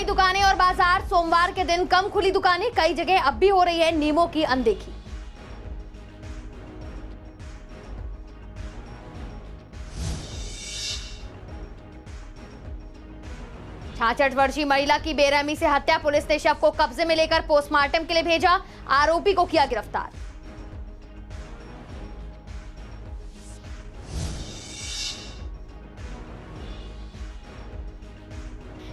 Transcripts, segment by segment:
दुकानें और बाजार, सोमवार के दिन कम खुली दुकानें, कई जगह अब भी हो रही है नियमों की अनदेखी। छाछठ वर्षीय महिला की बेरहमी से हत्या, पुलिस ने शव को कब्जे में लेकर पोस्टमार्टम के लिए भेजा, आरोपी को किया गिरफ्तार।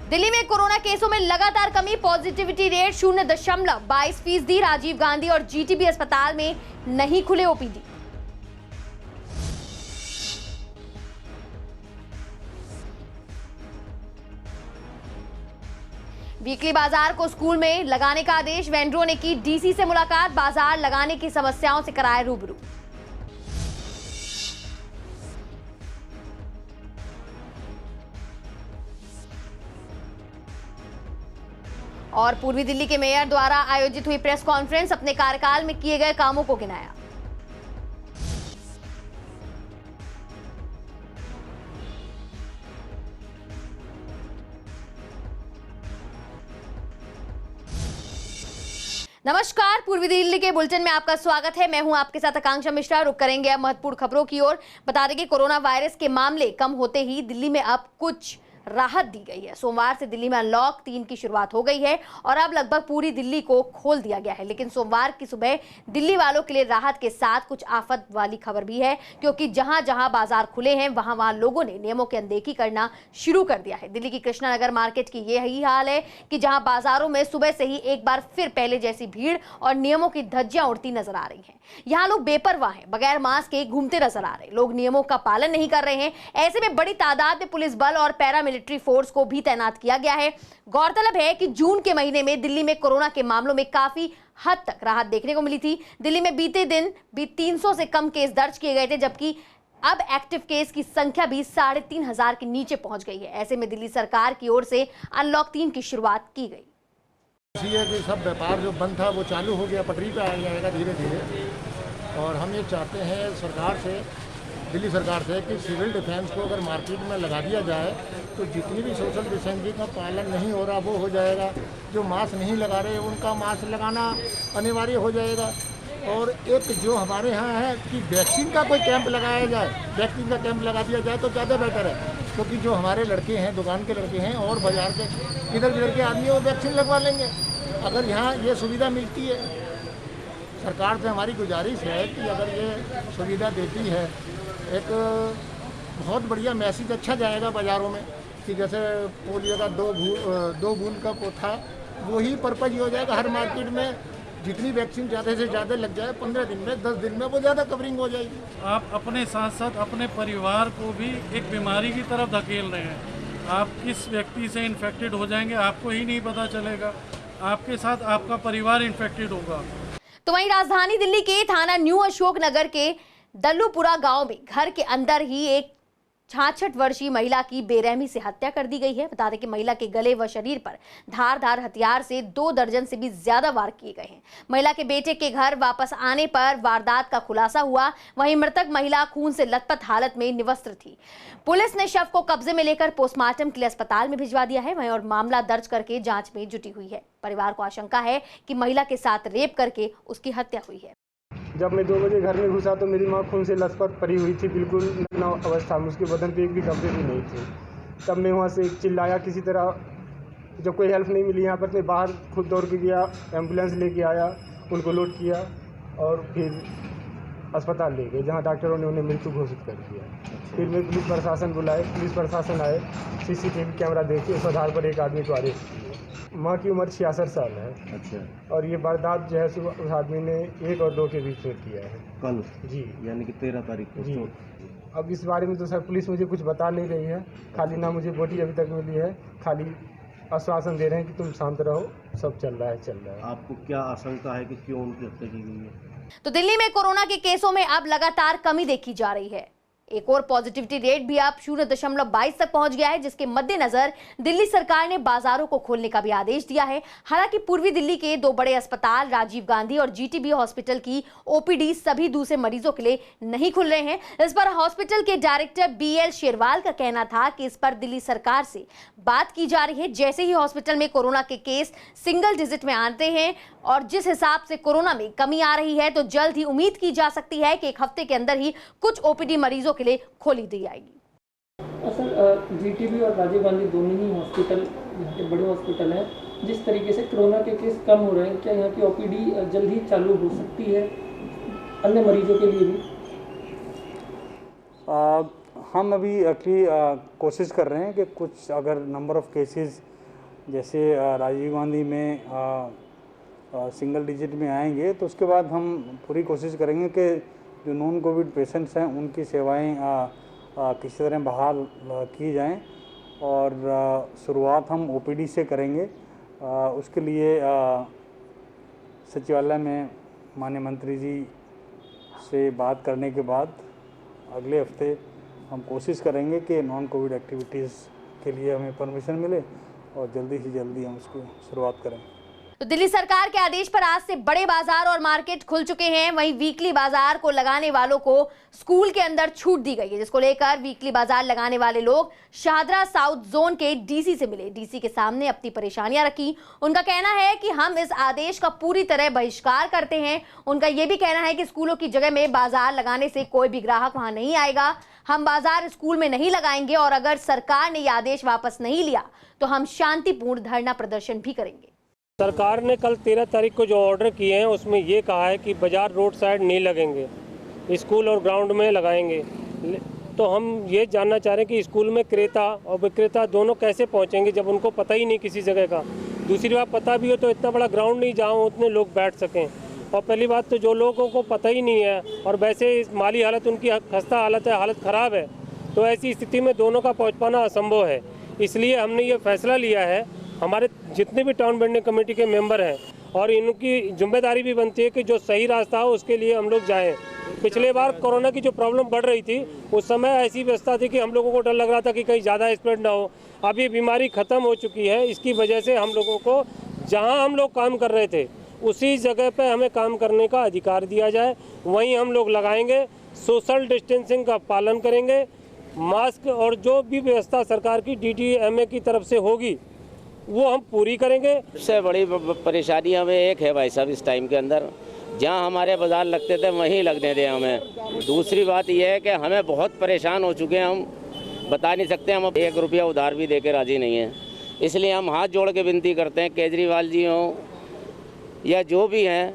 दिल्ली में कोरोना केसों में लगातार कमी, पॉजिटिविटी रेट 0.22%। राजीव गांधी और जीटीबी अस्पताल में नहीं खुले ओपीडी। वीकली बाजार को स्कूल में लगाने का आदेश, वेंडरों ने की डीसी से मुलाकात, बाजार लगाने की समस्याओं से कराए रूबरू। और पूर्वी दिल्ली के मेयर द्वारा आयोजित हुई प्रेस कॉन्फ्रेंस, अपने कार्यकाल में किए गए कामों को गिनाया। नमस्कार, पूर्वी दिल्ली के बुलेटिन में आपका स्वागत है। मैं हूं आपके साथ आकांक्षा मिश्रा। रुक करेंगे अब महत्वपूर्ण खबरों की ओर। बता दें कि कोरोना वायरस के मामले कम होते ही दिल्ली में अब कुछ राहत दी गई है। सोमवार से दिल्ली में अनलॉक 3 की शुरुआत हो गई है और अब लगभग पूरी दिल्ली को खोल दिया गया है। लेकिन सोमवार की सुबह दिल्ली वालों के लिए राहत के साथ कुछ आफत वाली खबर भी है, क्योंकि जहां जहां बाजार खुले हैं वहां वहां लोगों ने नियमों की अनदेखी करना शुरू कर दिया है। दिल्ली की कृष्णा नगर मार्केट की यही हाल है कि जहां बाजारों में सुबह से ही एक बार फिर पहले जैसी भीड़ और नियमों की धज्जियां उड़ती नजर आ रही हैं। यहाँ लोग बेपरवाह हैं, बगैर मास्क के घूमते नजर आ रहे हैं। लोग नियमों का पालन नहीं कर रहे हैं। ऐसे में बड़ी तादाद में पुलिस बल और पैरामिलिट्री फोर्स को भी तैनात किया गया है। गौरतलब है कि जून के महीने में दिल्ली में कोरोना के मामलों में काफी हद तक राहत देखने को मिली थी। दिल्ली में बीते दिन भी 300 से कम केस दर्ज किए गए थे, जबकि अब एक्टिव केस की संख्या भी 3,500 के नीचे पहुंच गई है। ऐसे में दिल्ली सरकार की ओर से अनलॉक 3 की शुरुआत की गई। ये कि सब व्यापार जो बंद था वो चालू हो गया, पटरी पे आ जाएगा धीरे धीरे। और हम ये चाहते हैं सरकार से, दिल्ली सरकार से, कि सिविल डिफेंस को अगर मार्केट में लगा दिया जाए तो जितनी भी सोशल डिस्टेंसिंग का पालन नहीं हो रहा वो हो जाएगा। जो मास्क नहीं लगा रहे उनका मास्क लगाना अनिवार्य हो जाएगा। और एक जो हमारे यहाँ है कि वैक्सीन का कोई कैंप लगाया जाए, वैक्सीन का कैंप लगा दिया जाए तो ज़्यादा बेटर है, क्योंकि जो हमारे लड़के हैं, दुकान के लड़के हैं और बाजार के इधर उधर के आदमी वो वैक्सीन लगवा लेंगे। अगर यहाँ ये सुविधा मिलती है, सरकार से हमारी गुजारिश है कि अगर ये सुविधा देती है, एक बहुत बढ़िया मैसेज अच्छा जाएगा बाज़ारों में कि जैसे पोलियो का 2 बूंद का था, वही पर्पज हो जाएगा। हर मार्केट में जितनी वैक्सीन ज़्यादा से ज़्यादा लग जाए 15 दिन में, 10 दिन में वो ज़्यादा कवरिंग हो जाएगी। आप अपने साथ साथ अपने परिवार को भी एक बीमारी की तरफ धकेल रहे हैं। आप किस व्यक्ति से इन्फेक्टेड हो जाएंगे आपको ही नहीं पता चलेगा, आपके साथ आपका परिवार इन्फेक्टेड होगा। तो वहीं राजधानी दिल्ली के थाना न्यू अशोक नगर के दल्लूपुरा गांव में घर के अंदर ही एक 66 वर्षीय महिला की बेरहमी से हत्या कर दी गई है। बता दें कि महिला के गले व शरीर पर धारदार हथियार से 2 दर्जन से भी ज्यादा वार किए गए हैं। महिला के बेटे के घर वापस आने पर वारदात का खुलासा हुआ। वहीं मृतक महिला खून से लथपथ हालत में निवस्त्र थी। पुलिस ने शव को कब्जे में लेकर पोस्टमार्टम के लिए अस्पताल में भिजवा दिया है। वहीं और मामला दर्ज करके जांच में जुटी हुई है। परिवार को आशंका है कि महिला के साथ रेप करके उसकी हत्या हुई है। जब मैं 2 बजे घर में घुसा तो मेरी माँ खून से लथपथ पड़ी हुई थी, बिल्कुल नग्न अवस्था में, उसके बदन पे एक भी कपड़े भी नहीं थे। तब मैं वहाँ से चिल्लाया किसी तरह, जब कोई हेल्प नहीं मिली यहाँ पर मैं बाहर खुद दौड़ के गया, एम्बुलेंस लेके आया, उनको लोड किया और फिर अस्पताल ले गए, जहाँ डॉक्टरों ने उन्हें मृत्यु घोषित कर दिया। फिर मैं पुलिस प्रशासन बुलाए, पुलिस प्रशासन आए, CCTV कैमरा देखे, उस आधार पर एक आदमी को अरेस्ट किया। माँ की उम्र 66 साल है। अच्छा। और ये वारदात जो है उस आदमी ने 1 और 2 के बीच में किया है कल। जी, यानी कि 13 तारीख को। जी। अब इस बारे में तो सर पुलिस मुझे कुछ बता नहीं रही है, खाली ना मुझे बॉडी अभी तक मिली है, खाली आश्वासन दे रहे हैं कि तुम शांत रहो, सब चल रहा है, चल रहा है। आपको क्या आशंका है कि क्यों उनकी हत्या की गई है? तो दिल्ली में कोरोना के केसों में अब लगातार कमी देखी जा रही है। एक और पॉजिटिविटी रेट भी अब 0.22 तक पहुंच गया है, जिसके मद्देनजर दिल्ली सरकार ने बाजारों को खोलने का भी आदेश दिया है। हालांकि पूर्वी दिल्ली के 2 बड़े अस्पताल राजीव गांधी और जीटीबी हॉस्पिटल की ओपीडी सभी दूसरे मरीजों के लिए नहीं खुल रहे हैं। इस पर हॉस्पिटल के डायरेक्टर बीएल शेरवाल का कहना था कि इस पर दिल्ली सरकार से बात की जा रही है। जैसे ही हॉस्पिटल में कोरोना के केस सिंगल डिजिट में आते हैं और जिस हिसाब से कोरोना में कमी आ रही है, तो जल्द ही उम्मीद की जा सकती है कि 1 हफ्ते के अंदर ही कुछ ओपीडी मरीजों के लिए खोली दी जाएगी। सर, जीटीबी और राजीव गांधी दोनों ही हॉस्पिटल यहाँ के बड़े हॉस्पिटल हैं। जिस तरीके से कोरोना के केस कम हो रहे हैं, क्या यहाँ की ओपीडी जल्द ही चालू हो सकती है अन्य मरीजों के लिए भी? हम अभी एक्चुअली कोशिश कर रहे हैं कि कुछ अगर नंबर ऑफ़ केसेस जैसे राजीव गांधी में सिंगल डिजिट में आएंगे, तो उसके बाद हम पूरी कोशिश करेंगे कि जो नॉन कोविड पेशेंट्स हैं उनकी सेवाएं किसी तरह बहाल की जाएं और शुरुआत हम ओपीडी से करेंगे। उसके लिए सचिवालय में माननीय मंत्री जी से बात करने के बाद अगले हफ्ते हम कोशिश करेंगे कि नॉन कोविड एक्टिविटीज़ के लिए हमें परमिशन मिले और जल्दी से जल्दी हम उसकी शुरुआत करें। तो दिल्ली सरकार के आदेश पर आज से बड़े बाजार और मार्केट खुल चुके हैं। वहीं वीकली बाजार को लगाने वालों को स्कूल के अंदर छूट दी गई है, जिसको लेकर वीकली बाजार लगाने वाले लोग शाहदरा साउथ जोन के डीसी से मिले। डीसी के सामने अपनी परेशानियां रखी। उनका कहना है कि हम इस आदेश का पूरी तरह बहिष्कार करते हैं। उनका यह भी कहना है कि स्कूलों की जगह में बाजार लगाने से कोई भी ग्राहक वहां नहीं आएगा। हम बाजार स्कूल में नहीं लगाएंगे और अगर सरकार ने यह आदेश वापस नहीं लिया तो हम शांतिपूर्ण धरना प्रदर्शन भी करेंगे। सरकार ने कल 13 तारीख को जो ऑर्डर किए हैं उसमें ये कहा है कि बाजार रोड साइड नहीं लगेंगे, स्कूल और ग्राउंड में लगाएंगे। तो हम ये जानना चाह रहे हैं कि स्कूल में क्रेता और विक्रेता दोनों कैसे पहुंचेंगे जब उनको पता ही नहीं किसी जगह का। दूसरी बात, पता भी हो तो इतना बड़ा ग्राउंड नहीं जहाँ उतने लोग बैठ सकें। और पहली बात तो जो लोगों को पता ही नहीं है और वैसे इस माली हालत उनकी खस्ता हालत है, हालत ख़राब है, तो ऐसी स्थिति में दोनों का पहुँच पाना असंभव है। इसलिए हमने ये फैसला लिया है, हमारे जितने भी टाउन बिल्डिंग कमेटी के मेंबर हैं और इनकी जिम्मेदारी भी बनती है कि जो सही रास्ता हो उसके लिए हम लोग जाएं। पिछले बार कोरोना की जो प्रॉब्लम बढ़ रही थी उस समय ऐसी व्यवस्था थी कि हम लोगों को डर लग रहा था कि कहीं ज़्यादा स्प्रेड ना हो। अब ये बीमारी ख़त्म हो चुकी है, इसकी वजह से हम लोगों को जहाँ हम लोग काम कर रहे थे उसी जगह पर हमें काम करने का अधिकार दिया जाए, वहीं हम लोग लगाएंगे। सोशल डिस्टेंसिंग का पालन करेंगे, मास्क और जो भी व्यवस्था सरकार की DDMA की तरफ से होगी वो हम पूरी करेंगे। सबसे बड़ी परेशानी हमें एक है भाई साहब, इस टाइम के अंदर जहां हमारे बाजार लगते थे वहीं लगने दें हमें। दूसरी बात यह है कि हमें बहुत परेशान हो चुके हैं, हम बता नहीं सकते, हम 1 रुपया उधार भी देके राजी नहीं हैं। इसलिए हम हाथ जोड़ के विनती करते हैं, केजरीवाल जी हों या जो भी हैं,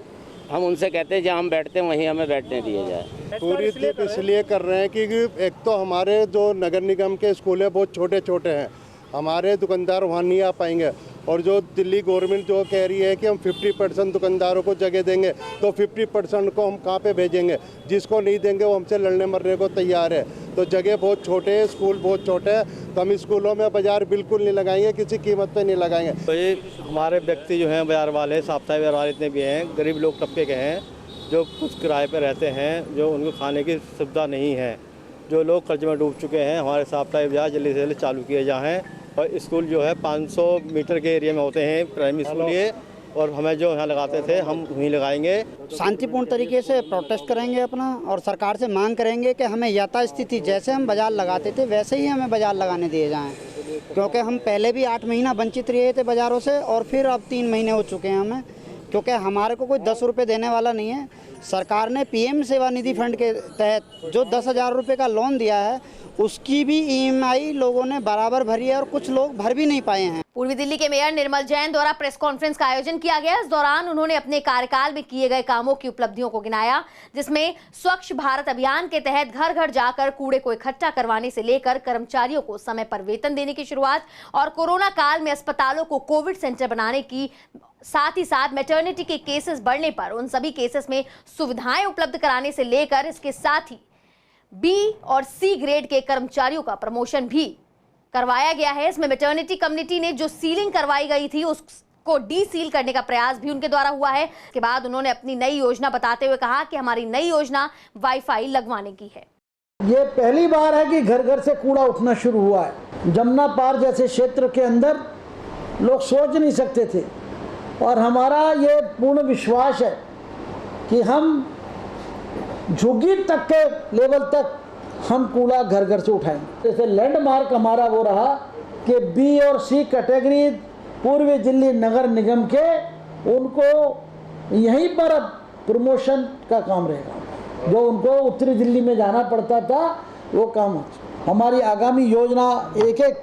हम उनसे कहते हैं जहाँ हम बैठते हैं वहीं हमें बैठने दिया जाए। पूरी ट्रिप इसलिए कर रहे हैं कि एक तो हमारे जो नगर निगम के स्कूल है बहुत छोटे छोटे हैं, हमारे दुकानदार वहाँ नहीं आ पाएंगे। और जो दिल्ली गवर्नमेंट जो कह रही है कि हम 50% दुकानदारों को जगह देंगे, तो 50% को हम कहाँ पे भेजेंगे? जिसको नहीं देंगे वो हमसे लड़ने मरने को तैयार है। तो जगह बहुत छोटे हैं, स्कूल बहुत छोटे हैं, तो हम स्कूलों में बाजार बिल्कुल नहीं लगाएंगे, किसी कीमत पे नहीं लगाएंगे। तो ये हमारे व्यक्ति जो हैं बाजार वाले, साप्ताहिक बाजार वाले इतने भी हैं, गरीब लोग तबके के हैं, जो कुछ किराए पर रहते हैं, जो उनको खाने की सुविधा नहीं है, जो लोग कर्ज में डूब चुके हैं। हमारे साप्ताहिक बाजार जल्दी से जल्दी चालू किए जाएँ। और स्कूल जो है 500 मीटर के एरिया में होते हैं प्राइमरी स्कूल ये, और हमें जो यहाँ लगाते थे हम वहीं लगाएंगे। शांतिपूर्ण तरीके से प्रोटेस्ट करेंगे अपना और सरकार से मांग करेंगे कि हमें यथास्थिति जैसे हम बाजार लगाते थे वैसे ही हमें बाजार लगाने दिए जाएं, क्योंकि हम पहले भी 8 महीना वंचित रहे थे बाज़ारों से और फिर अब 3 महीने हो चुके हैं हमें, क्योंकि हमारे को कोई 10 रुपये देने वाला नहीं है। सरकार ने PM सेवा निधि फंड के तहत जो 10,000 रुपये का लोन दिया है उसकी भी EMI लोगों ने बराबर भरी है और कुछ लोग भर भी नहीं पाए हैं। पूर्वी दिल्ली के मेयर निर्मल जैन द्वारा प्रेस कॉन्फ्रेंस का आयोजन किया गया। इस दौरान उन्होंने अपने कार्यकाल में किए गए कामों की उपलब्धियों को गिनाया, जिसमें स्वच्छ भारत अभियान के तहत घर घर जाकर कूड़े को इकट्ठा करवाने से लेकर कर्मचारियों को समय पर वेतन देने की शुरुआत और कोरोना काल में अस्पतालों को कोविड सेंटर बनाने की, साथ ही साथ मैटरनिटी के केसेस बढ़ने पर उन सभी केसेस में सुविधाएं उपलब्ध कराने से लेकर इसके साथ ही B और C ग्रेड के कर्मचारियों का प्रमोशन भी करवाया गया है। इसमें मैटरनिटी कम्युनिटी ने जो सीलिंग करवाई गई थी उसको डीसील करने का प्रयास भी उनके द्वारा हुआ है। इसके बाद उन्होंने अपनी नई योजना बताते हुए कहा कि हमारी नई योजना वाईफाई लगवाने की है। ये पहली बार है कि घर घर से कूड़ा उठना शुरू हुआ है। जमुना पार जैसे क्षेत्र के अंदर लोग सोच नहीं सकते थे, और हमारा ये पूर्ण विश्वास है कि हम झुग्गी तक के लेवल तक हम कूड़ा घर घर से उठाएंगे। जैसे लैंडमार्क हमारा वो रहा कि बी और सी कैटेगरी पूर्वी दिल्ली नगर निगम के, उनको यहीं पर अब प्रमोशन का काम रहेगा। जो उनको उत्तरी दिल्ली में जाना पड़ता था वो काम। हमारी आगामी योजना एक एक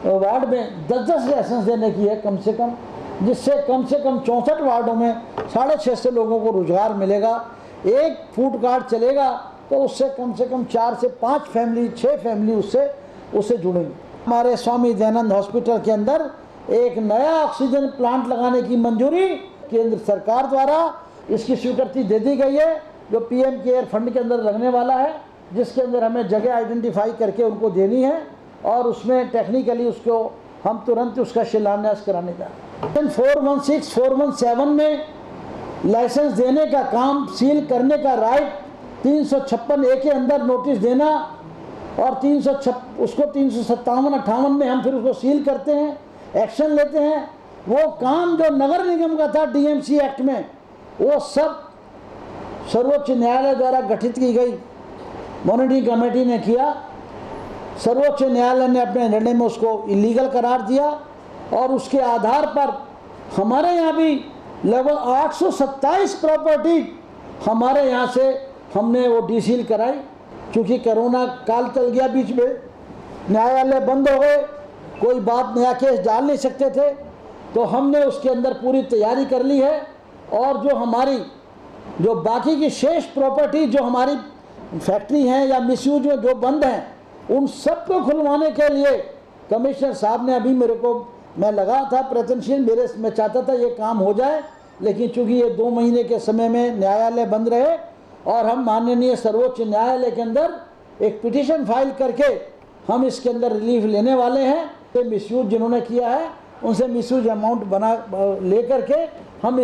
वार्ड में 10-10 लाइसेंस देने की है कम से कम, जिससे कम से कम 64 वार्डों में 650 लोगों को रोजगार मिलेगा। एक फूड कार्ड चलेगा तो उससे कम 4 से 5 फैमिली 6 फैमिली उससे जुड़ेंगे। हमारे स्वामी दयानंद हॉस्पिटल के अंदर एक नया ऑक्सीजन प्लांट लगाने की मंजूरी केंद्र सरकार द्वारा इसकी स्वीकृति दे दी गई है, जो पीएम केयर फंड के अंदर लगने वाला है, जिसके अंदर हमें जगह आइडेंटिफाई करके उनको देनी है और उसमें टेक्निकली उसको हम तुरंत उसका शिलान्यास कराने जा रहे हैं। 416, 417 में लाइसेंस देने का काम, सील करने का राइट 356A के अंदर नोटिस देना और 357-58 में हम फिर उसको सील करते हैं, एक्शन लेते हैं। वो काम जो नगर निगम का था डीएमसी एक्ट में, वो सब सर्वोच्च न्यायालय द्वारा गठित की गई मॉनिटरिंग कमेटी ने किया। सर्वोच्च न्यायालय ने अपने निर्णय में उसको इलीगल करार दिया और उसके आधार पर हमारे यहाँ भी लगभग 827 प्रॉपर्टी हमारे यहाँ से हमने वो डीसील कराई। क्योंकि कोरोना काल चल गया, बीच में न्यायालय बंद हो गए, कोई बात नया केस डाल नहीं सकते थे, तो हमने उसके अंदर पूरी तैयारी कर ली है। और जो बाकी की शेष प्रॉपर्टी जो हमारी फैक्ट्री हैं या मिसयूज में जो बंद हैं, उन सबको खुलवाने के लिए कमिश्नर साहब ने अभी मैं लगा था प्रयत्नशील, मैं चाहता था ये काम हो जाए, लेकिन चूंकि ये 2 महीने के समय में न्यायालय बंद रहे और हम माननीय सर्वोच्च न्यायालय के अंदर एक पिटीशन फाइल करके हम इसके अंदर रिलीफ लेने वाले हैं। मिसयूज जिन्होंने किया है उनसे मिसयूज अमाउंट ले करके हम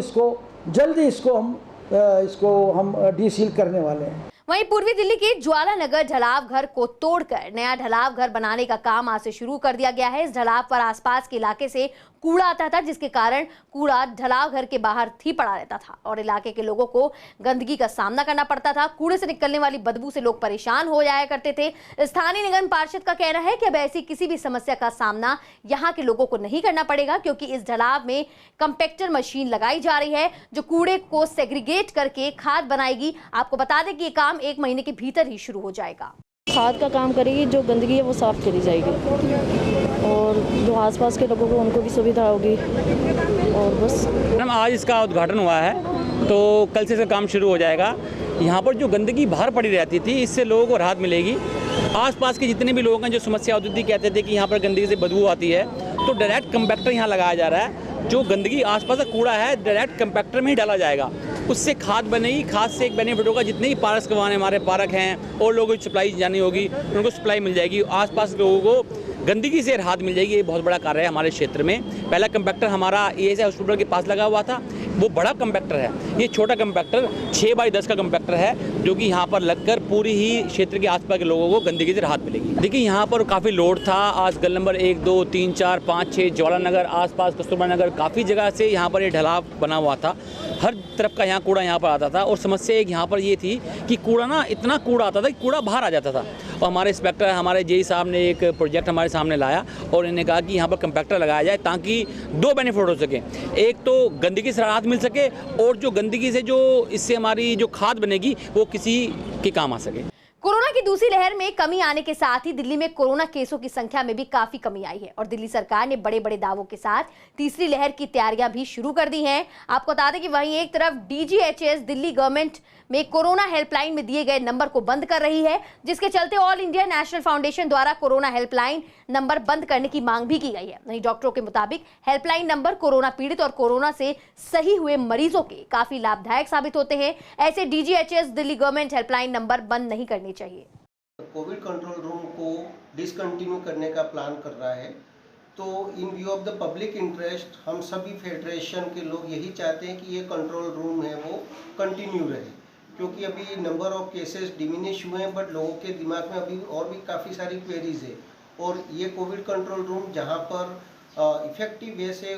जल्दी इसको हम डीसील करने वाले हैं। वहीं पूर्वी दिल्ली के ज्वाला नगर ढलाव घर को तोड़कर नया ढलाव घर बनाने का काम आज से शुरू कर दिया गया है। इस ढलाव पर आसपास के इलाके से कूड़ा आता था, जिसके कारण कूड़ा ढलाव घर के बाहर ही पड़ा रहता था और इलाके के लोगों को गंदगी का सामना करना पड़ता था। कूड़े से निकलने वाली बदबू से लोग परेशान हो जाया करते थे। स्थानीय निगम पार्षद का कहना है कि अब ऐसी किसी भी समस्या का सामना यहाँ के लोगों को नहीं करना पड़ेगा, क्योंकि इस ढलाव में कंपैक्टर मशीन लगाई जा रही है जो कूड़े को सेग्रीगेट करके खाद बनाएगी। आपको बता दें कि ये काम 1 महीने के भीतर ही शुरू हो जाएगा। खाद का काम करेगी, जो गंदगी है वो साफ करी जाएगी और जो आसपास के लोगों को उनको भी सुविधा होगी। और बस मैडम आज इसका उद्घाटन हुआ है तो कल से इसका काम शुरू हो जाएगा। यहाँ पर जो गंदगी बाहर पड़ी रहती थी, इससे लोगों को राहत मिलेगी। आसपास के जितने भी लोग हैं जो समस्या होती थी, कहते थे कि यहाँ पर गंदगी से बदबू आती है, तो डायरेक्ट कंपैक्टर यहाँ लगाया जा रहा है। जो गंदगी आसपास का कूड़ा है डायरेक्ट कंपैक्टर में ही डाला जाएगा, उससे खाद बनेगी। खाद से एक बेनिफिट होगा, जितने भी पारस करवाने हमारे पार्क हैं और लोगों की सप्लाई जानी होगी उनको सप्लाई मिल जाएगी। आसपास लोगों को गंदगी से राहत मिल जाएगी। ये बहुत बड़ा कार्य है हमारे क्षेत्र में। पहला कंपैक्टर हमारा ESI हॉस्पिटल के पास लगा हुआ था, वो बड़ा कंपैक्टर है। ये छोटा कंपैक्टर 6x10 का कंपैक्टर है, जो कि यहाँ पर लगकर पूरी ही क्षेत्र के आसपास के लोगों को गंदगी से राहत मिलेगी। देखिए यहाँ पर काफ़ी लोड था। आज गल नंबर 1, 2, 3, 4, 5, 6 ज्वाला नगर आसपास कस्तूरबा नगर काफ़ी जगह से यहाँ पर ये ढलाव बना हुआ था। हर तरफ का यहाँ कूड़ा यहाँ पर आता था और समस्या एक यहाँ पर ये थी कि कूड़ा ना इतना कूड़ा आता था कि कूड़ा बाहर आ जाता था। और हमारे इंस्पेक्टर हमारे JE साहब ने एक प्रोजेक्ट हमारे सामने लाया और इन्हें कहा कि यहाँ पर कंपैक्टर लगाया जाए ताकि 2 बेनिफिट हो सके। एक तो गंदगी से राहत मिल सके और जो गंदगी से जो इससे हमारी जो खाद बनेगी वो किसी के काम आ सके। कोरोना की दूसरी लहर में कमी आने के साथ ही दिल्ली में कोरोना केसों की संख्या में भी काफी कमी आई है और दिल्ली सरकार ने बड़े बड़े दावों के साथ तीसरी लहर की तैयारियां भी शुरू कर दी हैं। आपको बता दें कि वहीं एक तरफ DGHS दिल्ली गवर्नमेंट में कोरोना हेल्पलाइन में दिए गए नंबर को बंद कर रही है, जिसके चलते ऑल इंडिया नेशनल फाउंडेशन द्वारा कोरोना हेल्पलाइन नंबर बंद करने की मांग भी की गई है। वहीं डॉक्टरों के मुताबिक हेल्पलाइन नंबर कोरोना पीड़ित और कोरोना से सही हुए मरीजों के काफी लाभदायक साबित होते हैं। ऐसे DGHS Delhi government helpline number बंद नहीं करनी चाहिए। कोविड कंट्रोल रूम को डिसकंटिन्यू करने का प्लान कर रहा है, तो इन view of the public interest हम सभी फेडरेशन के लोग यही चाहते हैं कि ये कंट्रोल रूम है वो कंटिन्यू रहे। क्योंकि अभी नंबर ऑफ केसेस डिमिनिश हुए हैं, बट लोगों के दिमाग में अभी और भी काफ़ी सारी क्वेरीज है। और ये कोविड कंट्रोल रूम जहाँ पर इफेक्टिव वे से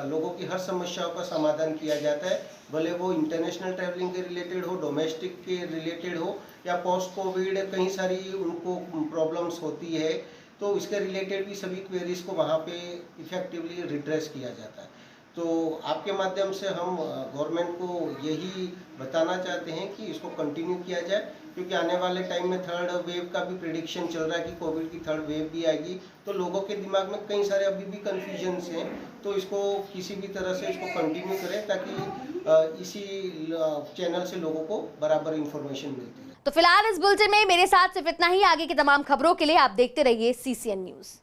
लोगों की हर समस्याओं का समाधान किया जाता है, भले वो इंटरनेशनल ट्रैवलिंग के रिलेटेड हो, डोमेस्टिक के रिलेटेड हो, या पोस्ट कोविड कई सारी उनको प्रॉब्लम्स होती है, तो इसके रिलेटेड भी सभी क्वेरीज को वहाँ पे इफेक्टिवली रिड्रेस किया जाता है। तो आपके माध्यम से हम गवर्नमेंट को यही बताना चाहते हैं कि इसको कंटिन्यू किया जाए, क्योंकि आने वाले टाइम में थर्ड वेव का भी प्रेडिक्शन चल रहा है कि कोविड की थर्ड वेव भी आएगी, तो लोगों के दिमाग में कई सारे अभी भी कन्फ्यूजन्स हैं। तो इसको किसी भी तरह से इसको कंटिन्यू करें ताकि इसी चैनल से लोगों को बराबर इंफॉर्मेशन मिलती है। तो फिलहाल इस बुलेटिन में मेरे साथ सिर्फ इतना ही। आगे की तमाम खबरों के लिए आप देखते रहिए CCN न्यूज़।